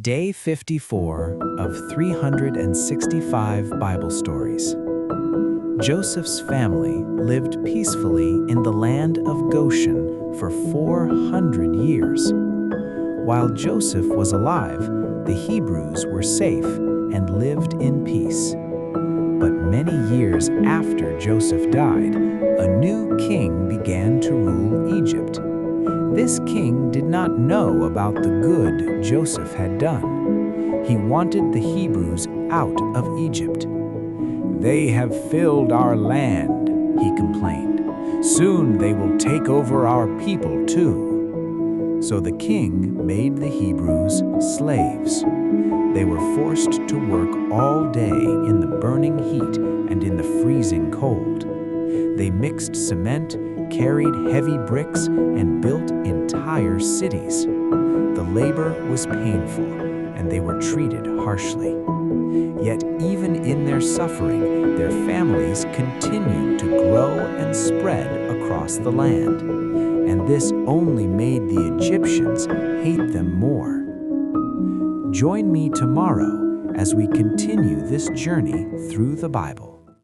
Day 54 of 365 Bible Stories. Joseph's family lived peacefully in the land of Goshen for 400 years. While Joseph was alive, the Hebrews were safe and lived in peace. But many years after Joseph died, a new king began to rule Egypt. This king did not know about the good Joseph had done. He wanted the Hebrews out of Egypt. "They have filled our land," he complained. "Soon they will take over our people too." So the king made the Hebrews slaves. They were forced to work all day in the burning heat and in the freezing cold. They mixed cement, carried heavy bricks, and built entire cities. The labor was painful, and they were treated harshly. Yet even in their suffering, their families continued to grow and spread across the land. And this only made the Egyptians hate them more. Join me tomorrow as we continue this journey through the Bible.